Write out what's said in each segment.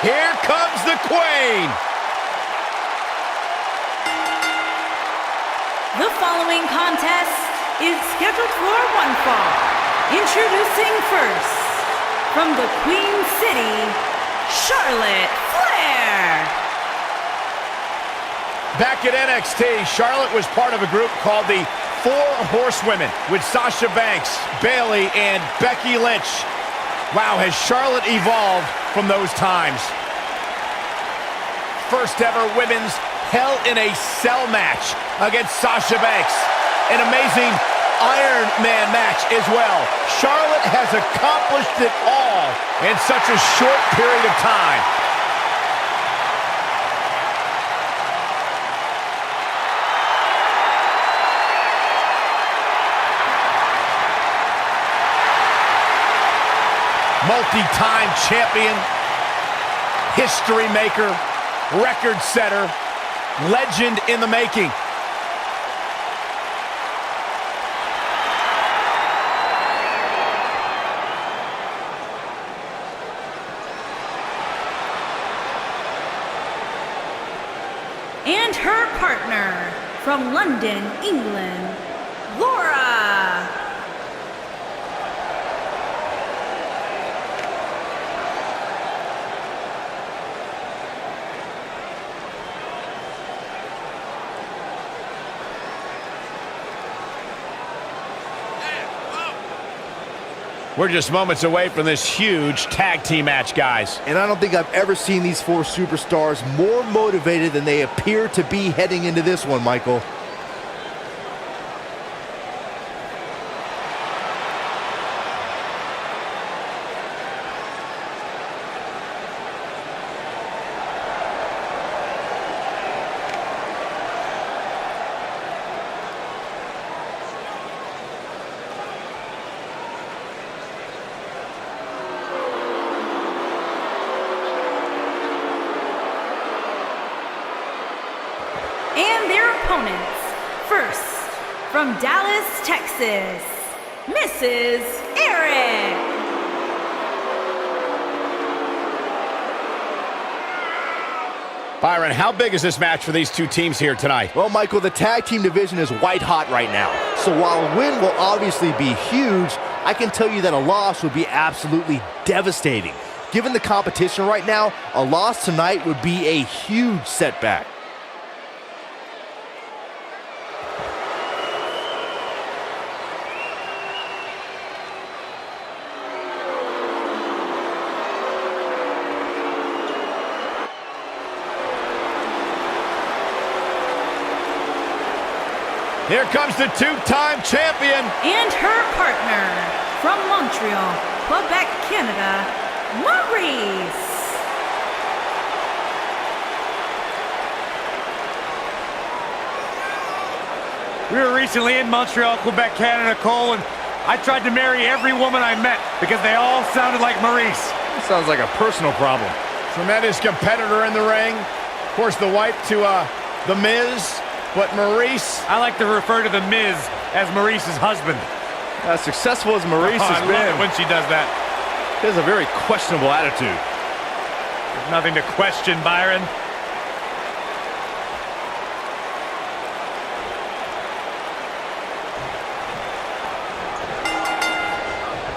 Here comes the Queen. The following contest is scheduled for one fall. Introducing first, from the Queen City, Charlotte Flair. Back at NXT, Charlotte was part of a group called the Four Horsewomen with Sasha Banks, Bayley, and Becky Lynch. Wow, has Charlotte evolved from those times. First ever women's Hell in a Cell match against Sasha Banks. An amazing Iron Man match as well. Charlotte has accomplished it all in such a short period of time. Multi-time champion, history maker, record setter, legend in the making. And her partner, from London, England, Laura. We're just moments away from this huge tag team match, guys. And I don't think I've ever seen these four superstars more motivated than they appear to be heading into this one, Michael. And their opponents, first, from Dallas, Texas, Mrs. Eric. Byron, how big is this match for these two teams here tonight? Well, Michael, the tag team division is white hot right now. So while a win will obviously be huge, I can tell you that a loss would be absolutely devastating. Given the competition right now, a loss tonight would be a huge setback. Here comes the two-time champion. And her partner, from Montreal, Quebec, Canada, Maryse. We were recently in Montreal, Quebec, Canada, Cole, and I tried to marry every woman I met because they all sounded like Maryse. That sounds like a personal problem. Tremendous competitor in the ring. Of course, the wife to The Miz. But Maryse, I like to refer to The Miz as Maryse's husband. As successful as Maryse has I been, love it when she does that. he has a very questionable attitude. There's nothing to question, Byron.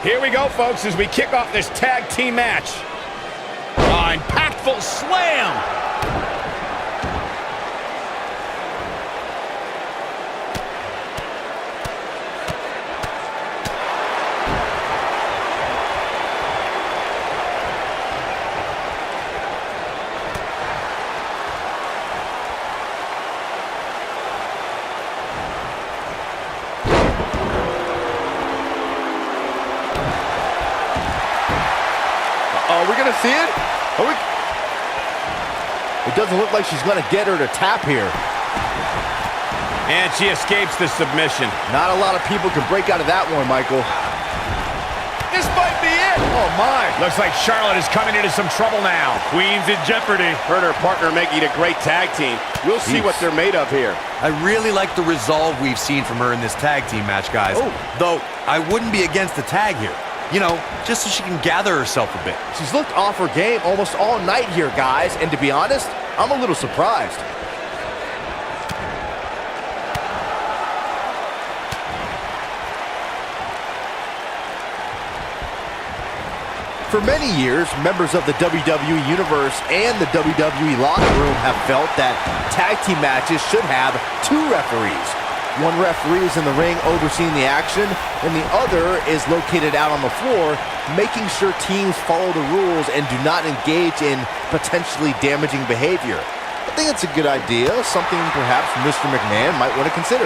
here we go, folks, as we kick off this tag team match. Oh, impactful slam. Are we going to see it? It doesn't look like she's going to get her to tap here. And she escapes the submission. Not a lot of people can break out of that one, Michael. This might be it. Oh, my. Looks like Charlotte is coming into some trouble now. Queen's in jeopardy. Her and her partner making a great tag team. We'll see what they're made of here. I really like the resolve we've seen from her in this tag team match, guys. Though, I wouldn't be against the tag here. You know, just so she can gather herself a bit. She's looked off her game almost all night here, guys, and to be honest, I'm a little surprised. For many years, members of the WWE Universe and the WWE locker room have felt that tag team matches should have 2 referees. One referee is in the ring overseeing the action, and the other is located out on the floor, making sure teams follow the rules and do not engage in potentially damaging behavior. I think it's a good idea, something perhaps Mr. McMahon might want to consider.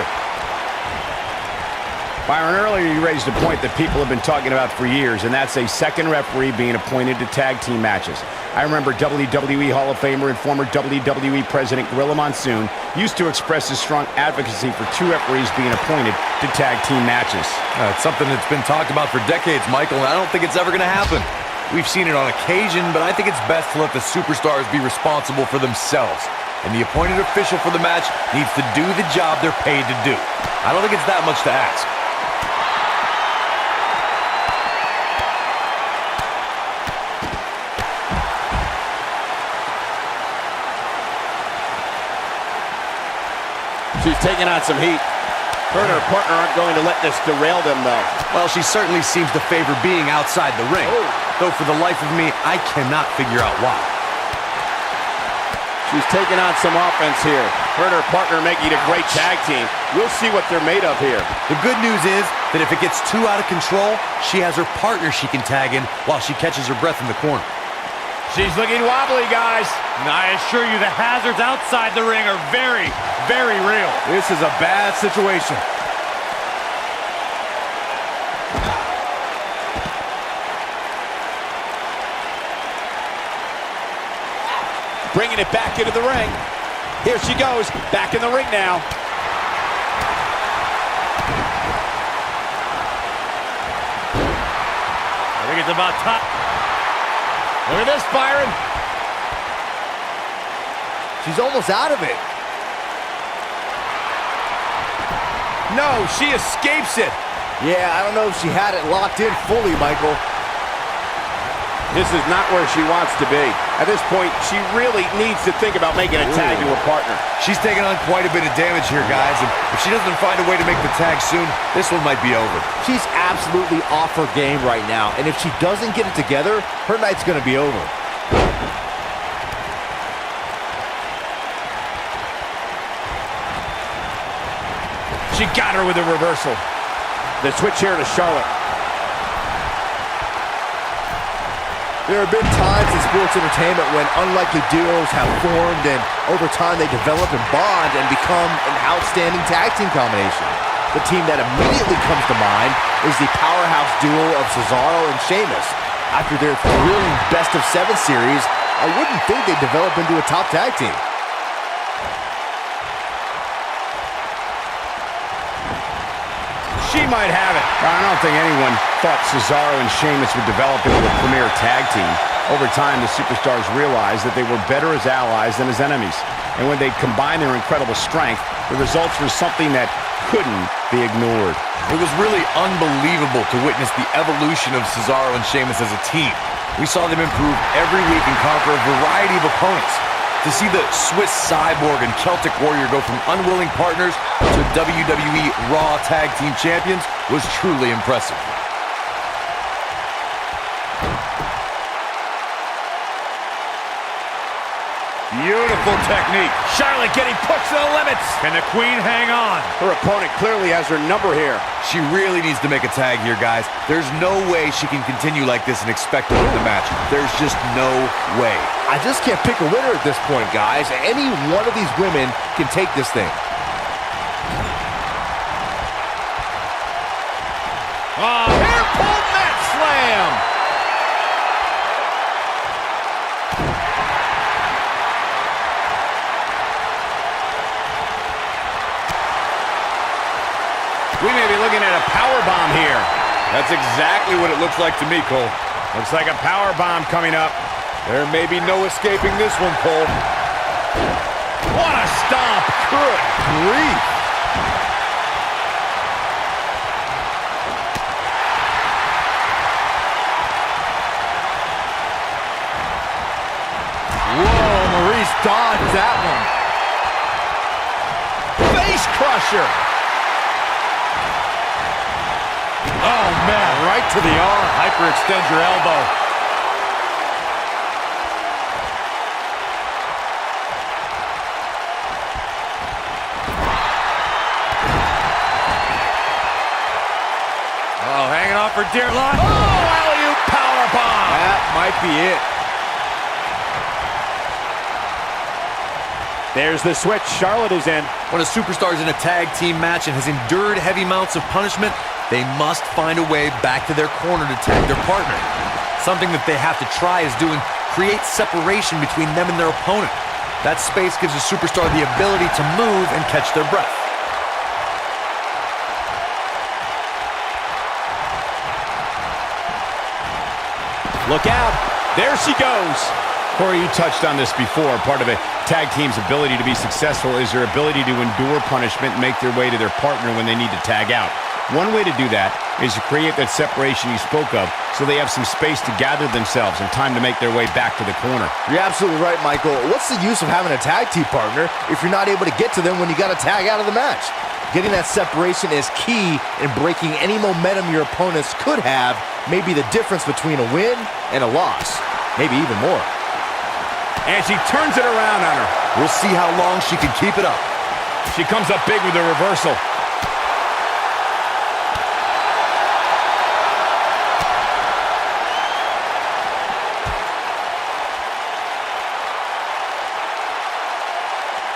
Byron, earlier you raised a point that people have been talking about for years, and that's a second referee being appointed to tag team matches. I remember WWE Hall of Famer and former WWE President Gorilla Monsoon used to express his strong advocacy for 2 referees being appointed to tag team matches. It's something that's been talked about for decades, Michael, and I don't think it's ever going to happen. We've seen it on occasion, but I think it's best to let the superstars be responsible for themselves. And the appointed official for the match needs to do the job they're paid to do. I don't think it's that much to ask. She's taking on some heat. Her and her partner aren't going to let this derail them, though. Well, she certainly seems to favor being outside the ring. Though for the life of me, I cannot figure out why. She's taking on some offense here. Her and her partner making a great tag team. We'll see what they're made of here. The good news is that if it gets too out of control, she has her partner she can tag in while she catches her breath in the corner. She's looking wobbly, guys. And I assure you the hazards outside the ring are very, very real. This is a bad situation. Bringing it back into the ring. Here she goes, back in the ring now. I think it's about time. Look at this, Byron. She's almost out of it. No, she escapes it. Yeah, I don't know if she had it locked in fully, Michael. This is not where she wants to be. At this point, she really needs to think about making a tag to her partner. She's taking on quite a bit of damage here, guys, and if she doesn't find a way to make the tag soon, this one might be over. She's absolutely off her game right now, and if she doesn't get it together, her night's going to be over. She got her with a reversal. The switch here to Charlotte. There have been times in sports entertainment when unlikely duos have formed, and over time they develop and bond and become an outstanding tag team combination. The team that immediately comes to mind is the powerhouse duo of Cesaro and Sheamus. After their thrilling best-of-7 series, I wouldn't think they'd develop into a top tag team. She might have it. I don't think anyone thought Cesaro and Sheamus would develop into a premier tag team. Over time, the superstars realized that they were better as allies than as enemies. And when they combined their incredible strength, the results were something that couldn't be ignored. It was really unbelievable to witness the evolution of Cesaro and Sheamus as a team. We saw them improve every week and conquer a variety of opponents. To see the Swiss Cyborg and Celtic Warrior go from unwilling partners to WWE Raw Tag Team Champions was truly impressive. Beautiful technique. Charlotte getting pushed to the limits. Can the Queen hang on? Her opponent clearly has her number here. She really needs to make a tag here, guys. There's no way she can continue like this and expect to win the match. There's just no way. I just can't pick a winner at this point, guys. Any one of these women can take this thing. Hair pulled mat slam. We may be looking at a power bomb here. That's exactly what it looks like to me, Cole. Looks like a power bomb coming up. There may be no escaping this one, Cole. What a stomp. Good grief. pressure. Oh, man, right to the arm. Hyperextend your elbow. Oh, hanging on for dear life. Oh, alley-oop powerbomb. That might be it. There's the switch. Charlotte is in. When a superstar is in a tag team match and has endured heavy amounts of punishment, they must find a way back to their corner to tag their partner. Something that they have to try is doing create separation between them and their opponent. That space gives a superstar the ability to move and catch their breath. Look out. There she goes. Corey, you touched on this before. Part of a tag team's ability to be successful is their ability to endure punishment and make their way to their partner when they need to tag out. One way to do that is to create that separation you spoke of so they have some space to gather themselves and time to make their way back to the corner. You're absolutely right, Michael. What's the use of having a tag team partner if you're not able to get to them when you got to tag out of the match? Getting that separation is key in breaking any momentum your opponents could have, maybe the difference between a win and a loss, maybe even more. And she turns it around on her. We'll see how long she can keep it up. She comes up big with a reversal.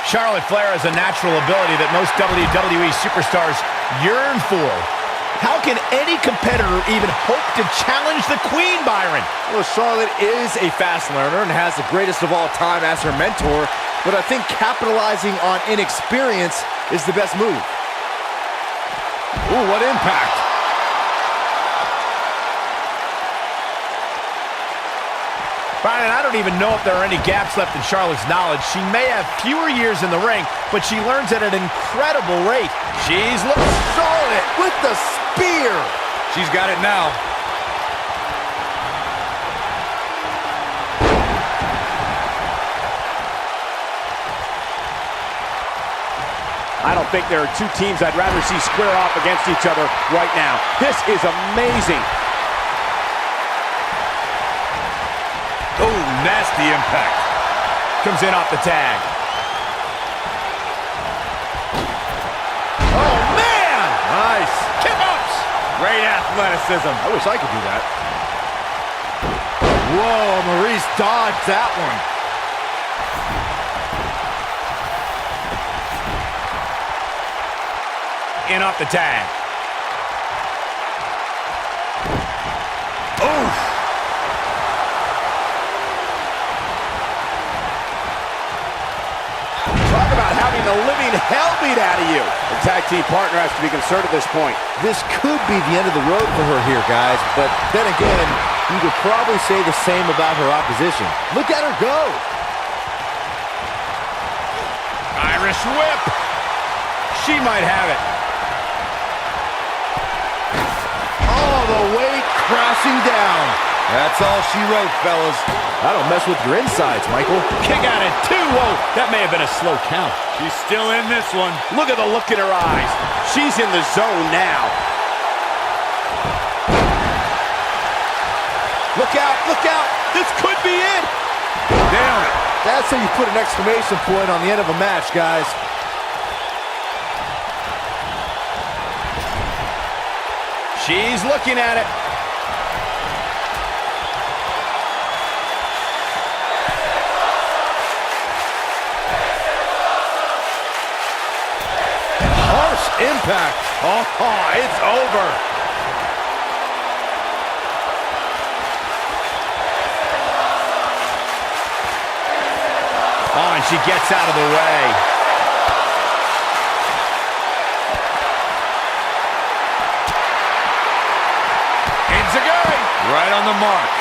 Charlotte Flair has a natural ability that most WWE superstars yearn for. How can any competitor even hope to challenge the Queen, Byron? Well, Charlotte is a fast learner and has the greatest of all time as her mentor, but I think capitalizing on inexperience is the best move. Ooh, what impact. Byron, I don't even know if there are any gaps left in Charlotte's knowledge. She may have fewer years in the ring, but she learns at an incredible rate. She's looking Charlotte with the spear. She's got it now. I don't think there are two teams I'd rather see square off against each other right now. This is amazing. Oh, nasty impact. comes in off the tag. Oh, man! Nice. Kick-ups! Great athleticism. I wish I could do that. Whoa, Maryse dodged that one. In off the tag. Oof. Talk about having the living hell beat out of you. The tag team partner has to be concerned at this point. This could be the end of the road for her here, guys, but then again, you could probably say the same about her opposition. Look at her go! Irish whip. She might have it. All the way crashing down. That's all she wrote, fellas. I don't mess with your insides, Michael. Kick out at 2. Whoa, that may have been a slow count. She's still in this one. Look at the look in her eyes. She's in the zone now. Look out, look out. This could be it. Damn it. That's how you put an exclamation point on the end of a match, guys. She's looking at it. Harsh impact. Oh, it's over. Oh, and she gets out of the way. Enziguri. Right on the mark.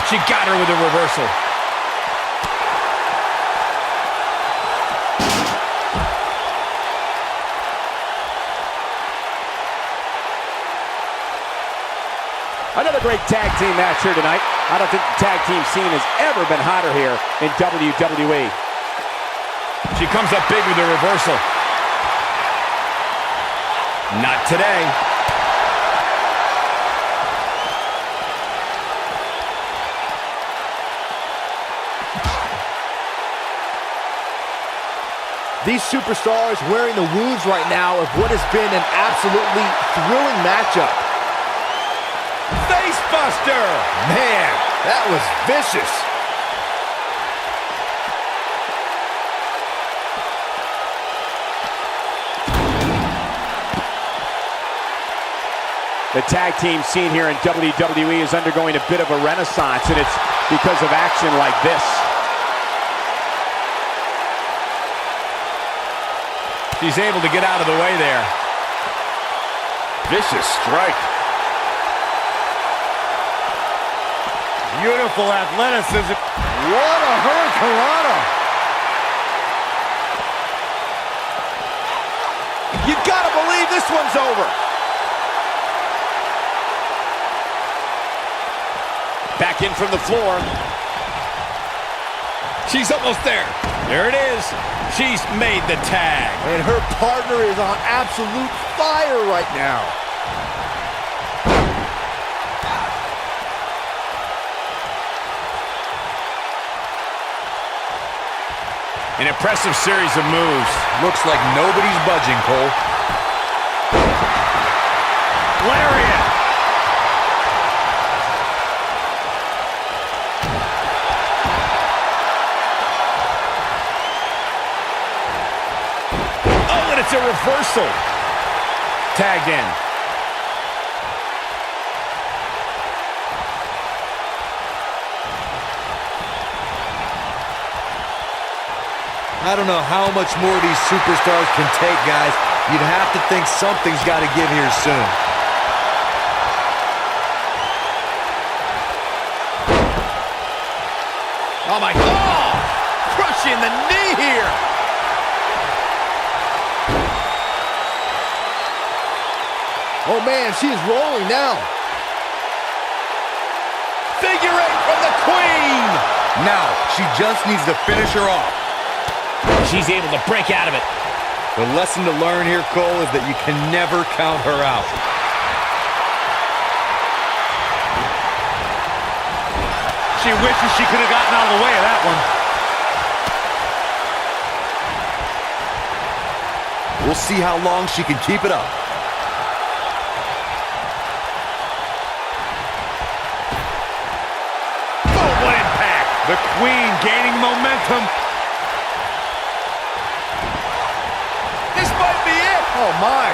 She got her with a reversal. Another great tag team match here tonight. I don't think the tag team scene has ever been hotter here in WWE. She comes up big with a reversal. Not today. These superstars wearing the wounds right now of what has been an absolutely thrilling matchup. Face buster! Man, that was vicious. The tag team scene here in WWE is undergoing a bit of a renaissance, and it's because of action like this. She's able to get out of the way there. Vicious strike. Beautiful athleticism. What a hurricanrana. You gotta believe this one's over. Back in from the floor. She's almost there. There it is. She's made the tag. And her partner is on absolute fire right now. An impressive series of moves. Looks like nobody's budging, Cole. Lariat. Oh, and it's a reversal. Tagged in. I don't know how much more these superstars can take, guys. You'd have to think something's got to give here soon. Oh, my God. Crushing the knee here. Oh man, she is rolling now. Figure eight from the Queen. Now, she just needs to finish her off. She's able to break out of it. The lesson to learn here, Cole, is that you can never count her out. She wishes she could have gotten out of the way of that one. We'll see how long she can keep it up. Boom, what impact. The Queen gaining momentum. This might be it. Oh my.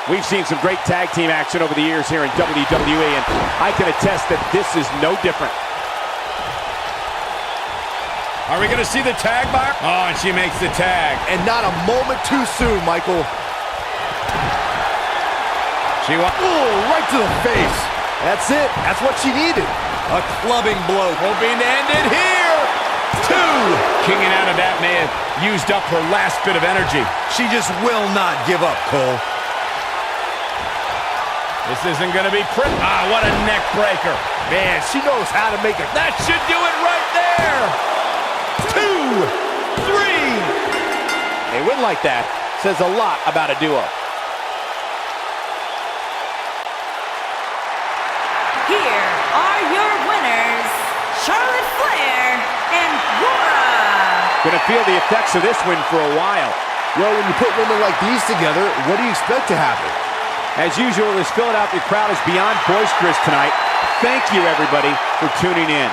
We've seen some great tag team action over the years here in WWE, and I can attest that this is no different. Are we going to see the tag bar? Oh, and she makes the tag. And not a moment too soon, Michael. Oh, right to the face. That's it. That's what she needed. A clubbing blow. Hoping to end it here. Two. Kicking out of that may have used up her last bit of energy. She just will not give up, Cole. This isn't going to be pretty. Ah, what a neck breaker. Man, she knows how to make it. That should do it right there. 2, 3. A win like that says a lot about a duo. Here are your winners, Charlotte Flair and Laura. Gonna feel the effects of this win for a while. Well, when you put women like these together, what do you expect to happen? As usual, this Philadelphia crowd is beyond boisterous tonight. Thank you, everybody, for tuning in.